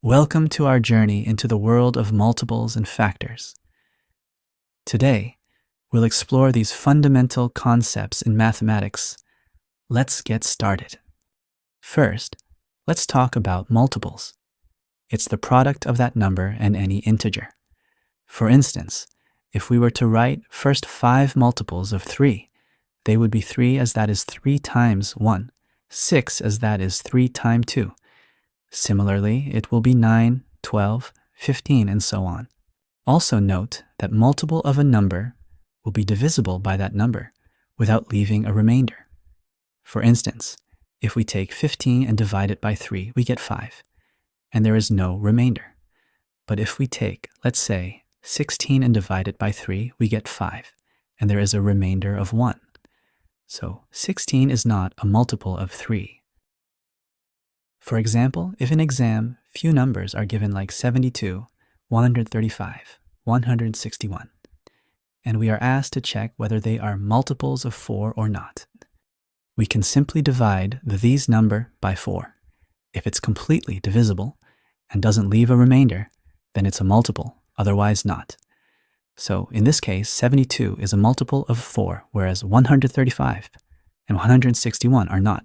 Welcome to our journey into the world of multiples and factors. Today, we'll explore these fundamental concepts in mathematics. Let's get started. First, let's talk about multiples. It's the product of that number and any integer. For instance, if we were to write first 5 multiples of 3, they would be 3 as that is 3 times 1, 6 as that is 3 times 2. Similarly, it will be 9, 12, 15, and so on. Also note that multiple of a number will be divisible by that number without leaving a remainder. For instance, if we take 15 and divide it by 3, we get 5, and there is no remainder. But if we take, let's say, 16 and divide it by 3, we get 5, and there is a remainder of 1. So 16 is not a multiple of 3. For example, if in exam few numbers are given like 72, 135, 161, and we are asked to check whether they are multiples of 4 or not, we can simply divide these number by 4. If it's completely divisible and doesn't leave a remainder, then it's a multiple, otherwise not. So in this case, 72 is a multiple of 4, whereas 135 and 161 are not.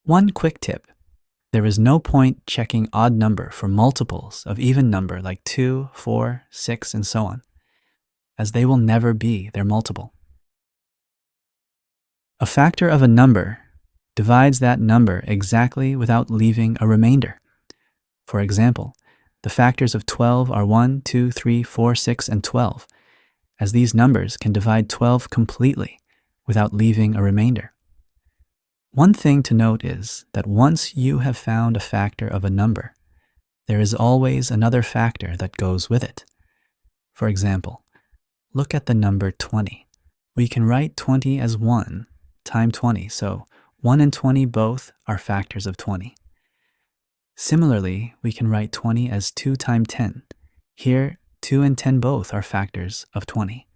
One quick tip: there is no point checking odd number for multiples of even number like 2, 4, 6, and so on, as they will never be their multiple. A factor of a number divides that number exactly without leaving a remainder. For example, the factors of 12 are 1, 2, 3, 4, 6, and 12, as these numbers can divide 12 completely without leaving a remainder. One thing to note is that once you have found a factor of a number, there is always another factor that goes with it. For example, look at the number 20. We can write 20 as 1 times 20, so 1 and 20 both are factors of 20. Similarly, we can write 20 as 2 times 10. Here, 2 and 10 both are factors of 20.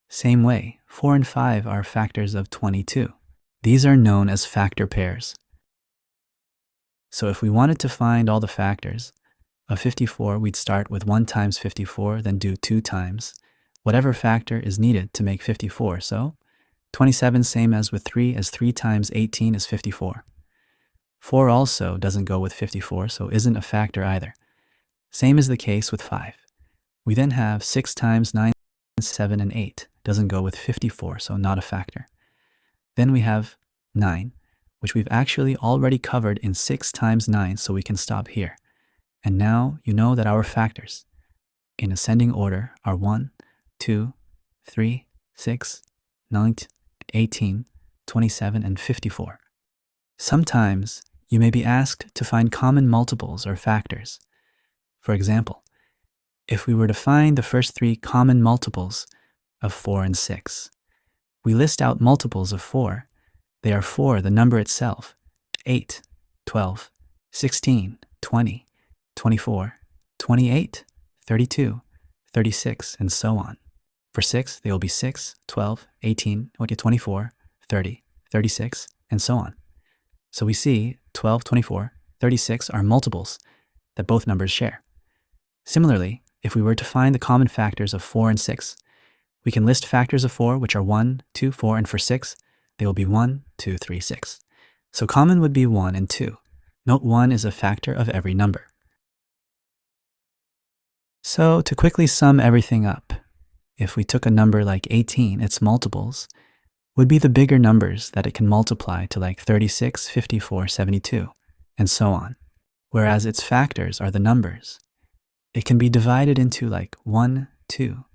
Same way, 4 and 5 are factors of 22. These are known as factor pairs. So if we wanted to find all the factors of 54, we'd start with 1 times 54, then do 2 times whatever factor is needed to make 54. So 27, same as with 3, as 3 times 18 is 54. 4 also doesn't go with 54, so isn't a factor either. Same is the case with 5. We then have 6 times 9, 7, and 8. Doesn't go with 54, so not a factor. Then we have 9, which we've actually already covered in 6 times 9, so we can stop here. And now you know that our factors, in ascending order, are 1, 2, 3, 6, 9, 18, 27, and 54. Sometimes you may be asked to find common multiples or factors. For example, if we were to find the first 3 common multiples of 4 and 6, we list out multiples of 4. They are 4, the number itself, 8, 12, 16, 20, 24, 28, 32, 36, and so on. For 6, they will be 6, 12, 18, 24, 30, 36, and so on. So we see 12, 24, 36 are multiples that both numbers share. Similarly, if we were to find the common factors of 4 and 6, we can list factors of 4, which are 1, 2, 4, and for 6, they will be 1, 2, 3, 6. So common would be 1 and 2. Note 1 is a factor of every number. So to quickly sum everything up, if we took a number like 18, its multiples would be the bigger numbers that it can multiply to like 36, 54, 72, and so on. Whereas its factors are the numbers. It can be divided into like 1, 2,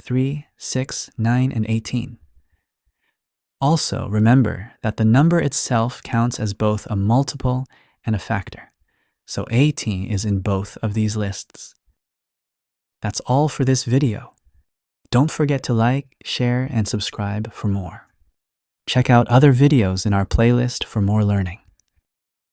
3, 6, 9, and 18. Also, remember that the number itself counts as both a multiple and a factor. So 18 is in both of these lists. That's all for this video. Don't forget to like, share, and subscribe for more. Check out other videos in our playlist for more learning.